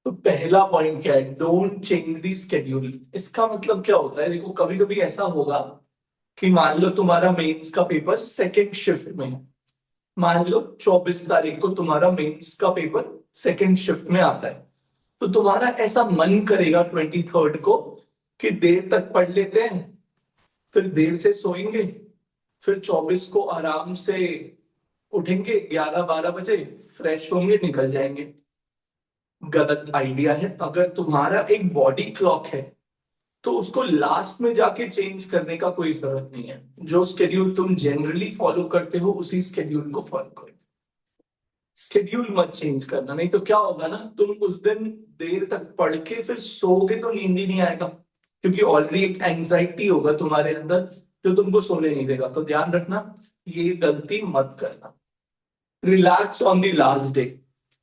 तो पहला पॉइंट क्या है, डोंट चेंज द स्केड्यूल। इसका मतलब क्या होता है, देखो कभी कभी ऐसा होगा कि मान लो तुम्हारा मेंस का पेपर सेकंड शिफ्ट में है। मान लो 24 तारीख को तुम्हारा मेंस का पेपर सेकंड शिफ्ट में आता है। तो तुम्हारा ऐसा मन करेगा 23rd को कि देर तक पढ़ लेते हैं, फिर देर से सोएंगे, फिर 24 को आराम से उठेंगे 11-12 बजे, फ्रेश होंगे, निकल जाएंगे। गलत आइडिया है। अगर तुम्हारा एक बॉडी क्लॉक है तो उसको लास्ट में जाके चेंज करने का कोई जरूरत नहीं है। जो स्केड्यूल तुम जनरली फॉलो करते हो उसी स्केड्यूल को फॉलो करो। स्केड्यूल मत चेंज करना, नहीं तो क्या होगा ना, तुम उस दिन देर तक पढ़ के फिर सोओगे तो नींद ही नहीं आएगा, क्योंकि ऑलरेडी एक एंजाइटी होगा तुम्हारे अंदर जो तुमको सोने नहीं देगा। तो ध्यान रखना, ये गलती मत करना। Relax on the last day.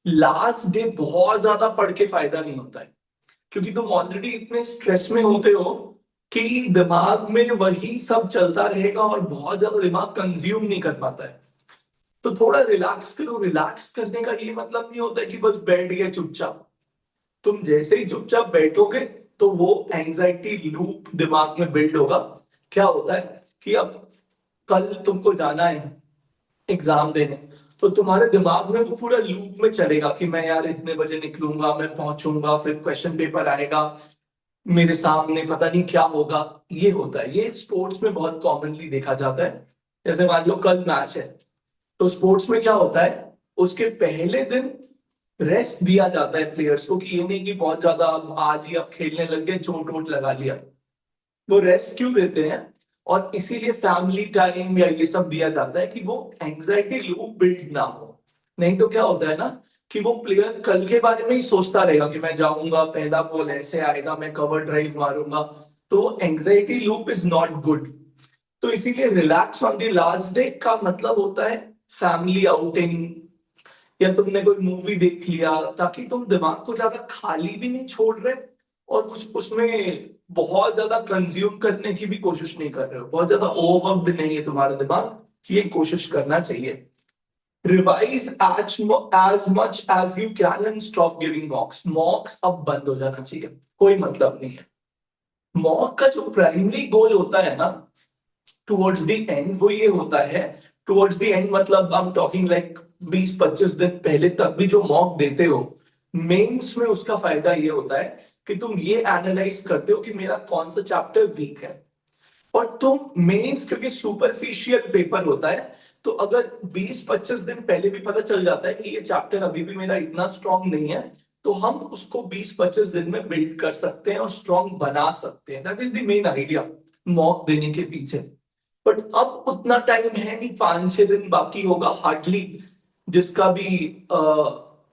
Last day बहुत ज्यादा पढ़ के फायदा नहीं होता है, क्योंकि तुम ऑलरेडी इतने स्ट्रेस में होते हो कि दिमाग में वही सब चलता रहेगा और बहुत ज्यादा दिमाग कंज्यूम नहीं कर पाता है। तो थोड़ा रिलैक्स करो। रिलैक्स करने का ये मतलब नहीं होता है कि बस बैठ गए चुपचाप। तुम जैसे ही चुपचाप बैठोगे तो वो एंजाइटी लूप दिमाग में बिल्ड होगा। क्या होता है कि अब कल तुमको जाना है एग्जाम देने, तो तुम्हारे दिमाग में वो पूरा लूप में चलेगा कि मैं यार इतने बजे निकलूंगा, मैं पहुंचूंगा, फिर क्वेश्चन पेपर आएगा, मेरे सामने पता नहीं क्या होगा। ये होता है, ये स्पोर्ट्स में बहुत कॉमनली देखा जाता है। जैसे मान लो कल मैच है, तो स्पोर्ट्स में क्या होता है, उसके पहले दिन रेस्ट दिया जाता है प्लेयर्स को, कि ये नहीं कि बहुत ज्यादा अब आज ही अब खेलने लग गए, चोट वोट लगा लिया। वो रेस्ट क्यों देते हैं, और इसीलिए फैमिली टाइम या ये सब दिया जाता है कि वो एंजाइटी लूप बिल्ड ना हो। नहीं तो क्या होता है ना, कि वो प्लेयर कल के बारे में ही सोचता रहेगा कि मैं जाऊंगा, पहला बॉल ऐसे आएगा, मैं कवर ड्राइव मारूंगा। तो anxiety loop is not good. तो इसीलिए relax on the last day का मतलब होता है फैमिली आउटिंग, या तुमने कोई मूवी देख लिया, ताकि तुम दिमाग को ज्यादा खाली भी नहीं छोड़ रहे और कुछ उसमें बहुत ज्यादा कंज्यूम करने की भी कोशिश नहीं कर रहे हो, बहुत ज्यादा ओवरवर्कड नहीं है तुम्हारा दिमाग। ये कोशिश करना चाहिए। Revise as much as you can and stop giving mocks. Mocks अब बंद हो जाना चाहिए, कोई मतलब नहीं है। मॉक का जो प्राइमरी गोल होता है ना, टुवर्ड्स द एंड, वो ये होता है। टुवर्ड्स द एंड मतलब आई एम टॉकिंग लाइक 20-25 दिन पहले तक भी जो मॉक देते हो, मेंस में उसका फायदा ये होता है कि तुम ये एनालाइज करते हो कि मेरा कौन सा चैप्टर वीक है। और तुम मेंस, क्योंकि सुपरफिशियल पेपर होता है, तो अगर 20-25 दिन पहले भी पता चल जाता है कि ये चैप्टर अभी भी मेरा इतना स्ट्रांग नहीं है, तो हम उसको 20-25 दिन में बिल्ड कर सकते हैं और स्ट्रांग बना सकते हैं। That is the main idea mock देने के पीछे। बट अब उतना टाइम है नहीं, 5-6 दिन बाकी होगा हार्डली। जिसका भी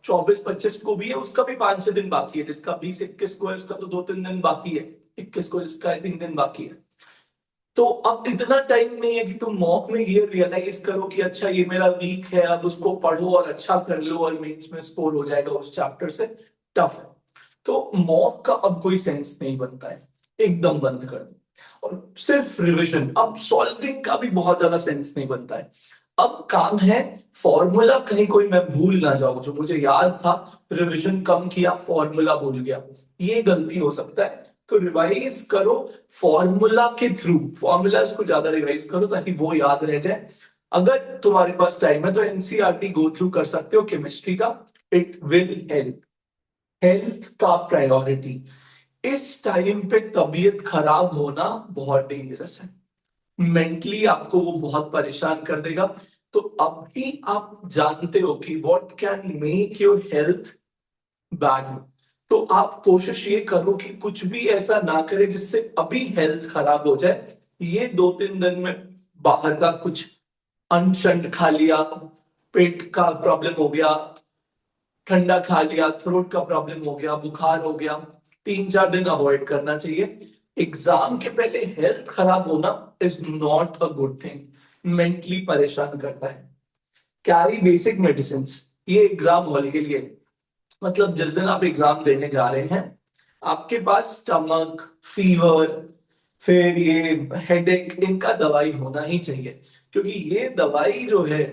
24-25 को भी है उसका भी 5-6 दिन बाकी है, जिसका 20-21 को है उसका तो 2-3 दिन बाकी है, 21 को जिसका 3 दिन बाकी है। तो अब इतना टाइम नहीं है कि तुम मॉक में ये रियलाइज करो कि अच्छा ये मेरा वीक है, अब उसको पढ़ो और अच्छा कर लो और मेंस में स्कोर हो जाएगा उस चैप्टर से। टफ है। तो मॉक का अब कोई सेंस नहीं बनता है, एकदम बंद कर दो। और सिर्फ रिवीजन, अब सॉल्विंग का भी बहुत ज्यादा सेंस नहीं बनता है। अब काम है फॉर्मूला कहीं कोई मैं भूल ना जाऊं, जो मुझे याद था रिवीजन कम किया, फॉर्मूला भूल गया, ये गलती हो सकता है। तो रिवाइज करो फॉर्मूला के थ्रू, फॉर्मूलाज को ज्यादा रिवाइज करो ताकि वो याद रह जाए। अगर तुम्हारे पास टाइम है तो एनसीईआरटी गो थ्रू कर सकते हो केमिस्ट्री का, इट विल हेल्प। हेल्थ का प्रायोरिटी। इस टाइम पे तबीयत खराब होना बहुत डेंजरस है, मेंटली आपको वो बहुत परेशान कर देगा। तो अभी आप जानते हो कि what can make your health bad. तो आप कोशिश ये करो कि कुछ भी ऐसा ना करे जिससे अभी हेल्थ खराब हो जाए। ये 2-3 दिन में बाहर का कुछ अनशंट खा लिया, पेट का प्रॉब्लम हो गया, ठंडा खा लिया, थ्रोट का प्रॉब्लम हो गया, बुखार हो गया, 3-4 दिन अवॉइड करना चाहिए। एग्जाम के पहले हेल्थ खराब होना is not a good thing, mentally परेशान करता है। कैरी बेसिक मेडिसिन, ये एग्जाम हॉल के लिए, मतलब जिस दिन आप एग्जाम देने जा रहे हैं, आपके पास स्टमक, फीवर, फिर ये हेडेक, इनका दवाई होना ही चाहिए। क्योंकि ये दवाई जो है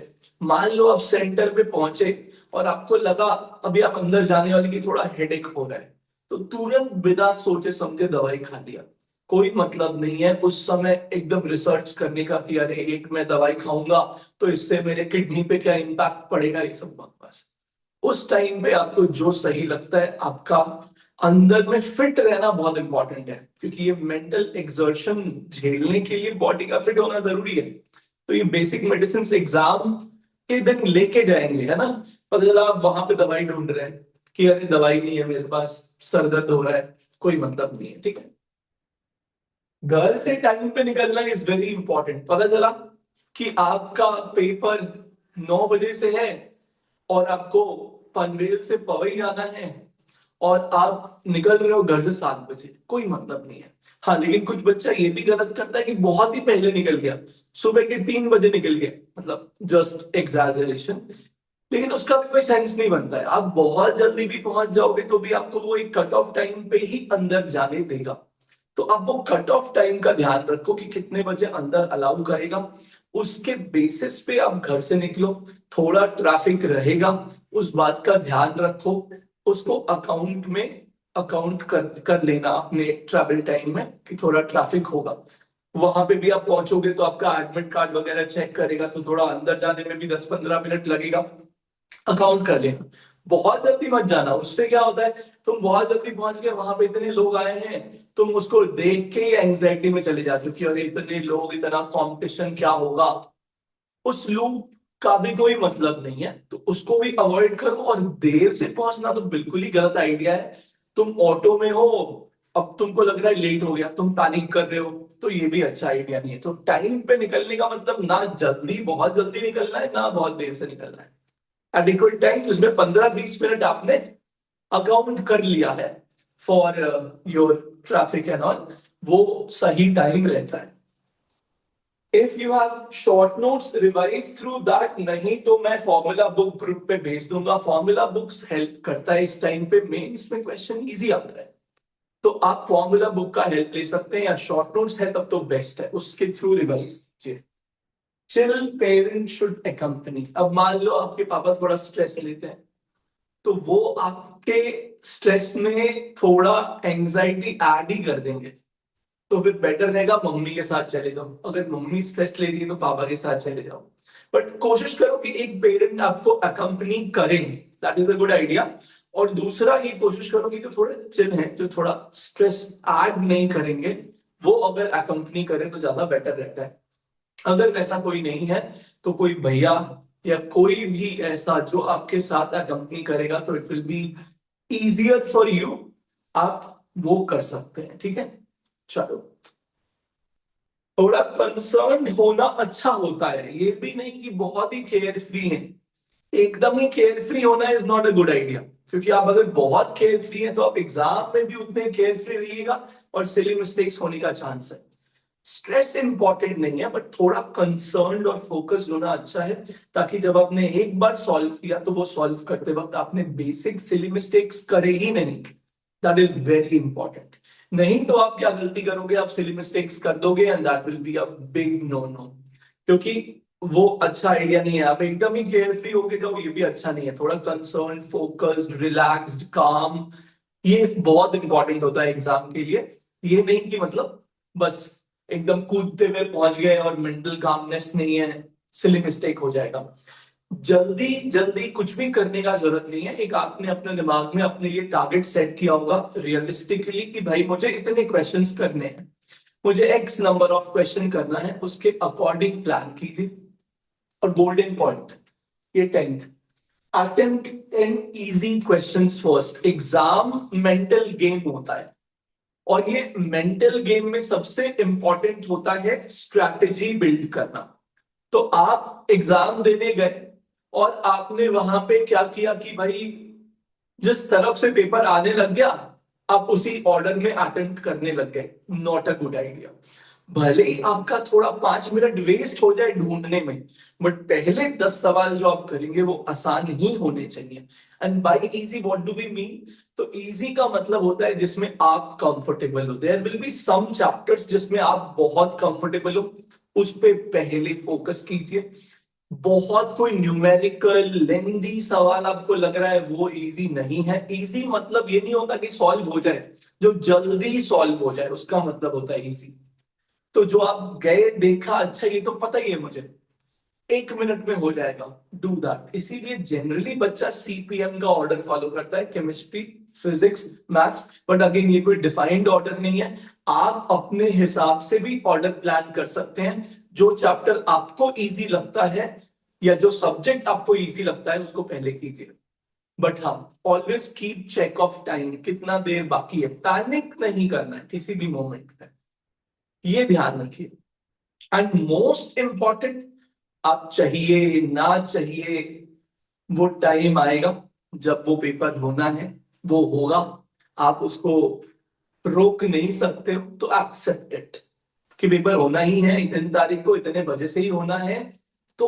मान लो आप सेंटर पे पहुंचे और आपको लगा अभी आप अंदर जाने वाले की थोड़ा हेडेक हो रहा है, तो तुरंत बिना सोचे समझे दवाई खा लिया। कोई मतलब नहीं है उस समय एकदम रिसर्च करने का कि अरे एक मैं दवाई खाऊंगा तो इससे मेरे किडनी पे क्या इम्पैक्ट पड़ेगा, ये सब बकवास। उस टाइम पे आपको जो सही लगता है, आपका अंदर में फिट रहना बहुत इंपॉर्टेंट है, क्योंकि ये मेंटल एक्सर्शन झेलने के लिए बॉडी का फिट होना जरूरी है। तो ये बेसिक मेडिसिन एग्जाम के दिन लेके जाएंगे, है ना। पता चला आप वहां पे दवाई ढूंढ रहे हैं कि अरे दवाई नहीं है मेरे पास, सर दर्द हो रहा है, कोई मतलब नहीं है, ठीक है। घर से टाइम पे निकलना इज वेरी इंपॉर्टेंट। पता चला कि आपका पेपर 9 बजे से है और आपको पनवेल से पवई आना है और आप निकल रहे हो घर से 7 बजे, कोई मतलब नहीं है। हाँ, लेकिन कुछ बच्चा ये भी गलत करता है कि बहुत ही पहले निकल गया, सुबह के 3 बजे निकल गया, मतलब जस्ट एग्जैजरेशन। लेकिन उसका भी कोई सेंस नहीं बनता है। आप बहुत जल्दी भी पहुंच जाओगे तो भी आपको वो एक कट ऑफ टाइम पे ही अंदर जाने देगा। तो आप वो कट ऑफ टाइम का ध्यान रखो कि कितने बजे अंदर अलाउ करेगा, उसके बेसिस पे आप घर से निकलो। थोड़ा ट्रैफिक रहेगा, उस बात का ध्यान रखो, उसको अकाउंट कर लेना अपने ट्रैवल टाइम में कि थोड़ा ट्रैफिक होगा। वहां पे भी आप पहुंचोगे तो आपका एडमिट कार्ड वगैरह चेक करेगा, तो थोड़ा अंदर जाने में भी 10-15 मिनट लगेगा, अकाउंट कर लेना। बहुत जल्दी मत जाना, उससे क्या होता है, तुम बहुत जल्दी पहुंच गए, वहां पे इतने लोग आए हैं, तुम उसको देख के ही एंग्जाइटी में चले जाते हो कि अरे इतने लोग, इतना कंपटीशन, क्या होगा। उस लूप का भी कोई मतलब नहीं है, तो उसको भी अवॉइड करो। और देर से पहुंचना तो बिल्कुल ही गलत आइडिया है। तुम ऑटो में हो, अब तुमको लग रहा है लेट हो गया, तुम पैनिक कर रहे हो, तो ये भी अच्छा आइडिया नहीं है। तो टाइम पे निकलने का मतलब ना जल्दी, बहुत जल्दी निकलना है, ना बहुत देर से निकलना है। एडिक्वेट टाइम, जिसमें 15-20 मिनट आपने अकाउंट कर लिया है for your traffic and all, वो सही टाइम रहता है। If you have short notes, revise through that. नहीं तो मैं फॉर्मूला बुक ग्रुप पे भेज दूंगा। फॉर्मूला बुक्स हेल्प करता है इस टाइम पे, मेंस में क्वेश्चन इजी आता है, तो आप फॉर्मूला बुक का हेल्प ले सकते हैं, या शॉर्ट नोट्स है तब तो बेस्ट है, उसके थ्रू रिवाइज कीजिए। Chill parent should accompany। अब मान लो आपके पापा थोड़ा स्ट्रेस लेते हैं, तो वो आपके स्ट्रेस में थोड़ा एंजाइटी ऐड ही कर देंगे। तो फिर बेटर रहेगा मम्मी के साथ चले जाओ। अगर मम्मी स्ट्रेस ले रही है तो पापा के साथ चले जाओ। बट कोशिश करो कि एक पेरेंट आपको अकम्पनी करे, that is a good idea. और दूसरा ये कोशिश करो कि जो थोड़े चिल हैं, जो थोड़ा स्ट्रेस ऐड नहीं करेंगे, वो अगर अकम्पनी करे तो ज्यादा बेटर रहता है। अगर वैसा कोई नहीं है तो कोई भैया या कोई भी ऐसा जो आपके साथ अकम्पनी करेगा, तो it will be easier for you, आप वो कर सकते हैं, ठीक है। चलो, थोड़ा कंसर्न होना अच्छा होता है, ये भी नहीं कि बहुत ही केयर फ्री है। एकदम ही केयर फ्री होना is not a good idea, क्योंकि आप अगर बहुत केयर फ्री हैं तो आप एग्जाम में भी उतने केयर फ्री रहिएगा और सिली मिस्टेक्स होने का चांस है। स्ट्रेस इंपॉर्टेंट नहीं है, बट थोड़ा कंसर्न्ड और फोकस्ड होना अच्छा है, ताकि जब आपने एक बार सॉल्व किया तो वो सॉल्व करते वक्त आपने बेसिक सिली मिस्टेक्स करे ही नहीं। That is very important. नहीं तो आप क्या गलती करोगे, आप सिली मिस्टेक्स कर दोगे and that will be a big no no, क्योंकि वो अच्छा आइडिया नहीं है। आप एकदम ही केयर फ्री होके जाओ, ये भी अच्छा नहीं है। थोड़ा कंसर्न, फोकस्ड, रिलैक्स्ड, काम, ये बहुत इंपॉर्टेंट होता है एग्जाम के लिए। ये नहीं कि मतलब बस एकदम कूदते हुए पहुंच गए और मेंटल कामनेस नहीं है, सिली मिस्टेक हो जाएगा। जल्दी जल्दी कुछ भी करने का जरूरत नहीं है। एक आपने अपने दिमाग में अपने लिए टारगेट सेट किया होगा रियलिस्टिकली कि भाई मुझे इतने क्वेश्चंस करने हैं, मुझे एक्स नंबर ऑफ क्वेश्चन करना है, उसके अकॉर्डिंग प्लान कीजिए। और गोल्डन पॉइंट, ये 10th, attempt 10 easy questions first. Exam mental game होता है, और ये मेंटल गेम में सबसे इंपॉर्टेंट होता है स्ट्रैटेजी बिल्ड करना। तो आप एग्जाम देने गए और आपने वहां पे क्या किया कि भाई जिस तरफ से पेपर आने लग गया, आप उसी ऑर्डर में अटेम्प्ट करने लग गए। Not a good idea. भले ही आपका थोड़ा 5 मिनट वेस्ट हो जाए ढूंढने में, बट पहले 10 सवाल जो आप करेंगे वो आसान ही होने चाहिए। And by easy what do we mean, तो इजी का मतलब होता है जिसमें आप कंफर्टेबल हो। There will be some chapters जिसमें आप बहुत कंफर्टेबल हो, उस पे पहले फोकस कीजिए। बहुत कोई न्यूमेरिकल लेंदी सवाल आपको लग रहा है वो इजी नहीं है। इजी मतलब ये नहीं होता कि सॉल्व हो जाए, जो जल्दी सॉल्व हो जाए उसका मतलब होता है इजी। तो जो आप गए देखा, अच्छा ये तो पता ही है मुझे, 1 मिनट में हो जाएगा, डू दैट। इसीलिए जनरली बच्चा सीपीएम का ऑर्डर फॉलो करता है, chemistry, physics, maths. But again ये कोई डिफाइंड ऑर्डर नहीं है, आप अपने हिसाब से भी ऑर्डर प्लान कर सकते हैं। जो चैप्टर आपको इजी लगता है या जो सब्जेक्ट आपको इजी लगता है उसको पहले कीजिए। बट हाँ, always keep check of time, कितना देर बाकी है, पैनिक नहीं करना है किसी भी मोमेंट पे, ये ध्यान रखिए। एंड मोस्ट इंपॉर्टेंट, आप चाहिए ना चाहिए, वो टाइम आएगा जब वो पेपर होना है, वो होगा, आप उसको रोक नहीं सकते हो, तो एक्सेप्ट इट कि पेपर होना ही है, इतनी तारीख को इतने बजे से ही होना है। तो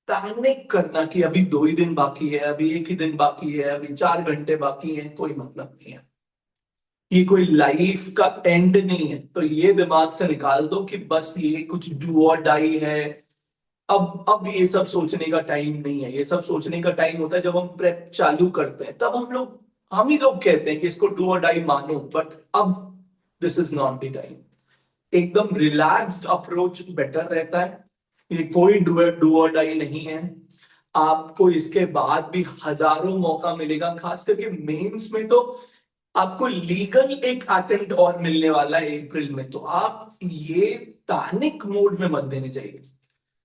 पैनिक करना कि अभी 2 ही दिन बाकी है, अभी 1 ही दिन बाकी है, अभी 4 घंटे बाकी है, कोई मतलब नहीं है। ये कोई लाइफ का एंड नहीं है, तो ये दिमाग से निकाल दो कि बस ये कुछ डू और डाई है। अब ये सब सोचने का टाइम नहीं है। ये सब सोचने का टाइम होता है जब हम प्रेप चालू करते हैं, तब हम ही लोग कहते हैं कि इसको डू और डाई मानो, बट अब this is not the time. एकदम रिलैक्स्ड अप्रोच बेटर रहता है। ये कोई डू और डाई नहीं है। आपको इसके बाद भी हजारों मौका मिलेगा, खास करके मेंस में तो आपको लीगल एक अटेम्प्ट और मिलने वाला है अप्रैल में, तो आप ये पैनिक मोड में मत देने चाहिए।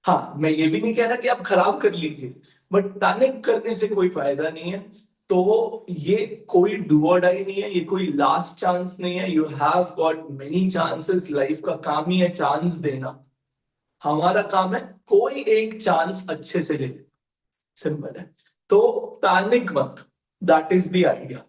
हाँ, मैं ये भी नहीं कह रहा कि आप खराब कर लीजिए, बट पैनिक करने से कोई फायदा नहीं है। तो ये कोई डू और डाई नहीं है, ये कोई लास्ट चांस नहीं है। You have got many chances, life का काम ही है चांस देना। हमारा काम है कोई एक चांस अच्छे से ले, सिंपल है। तो पैनिक मत, दैट इज द आइडिया।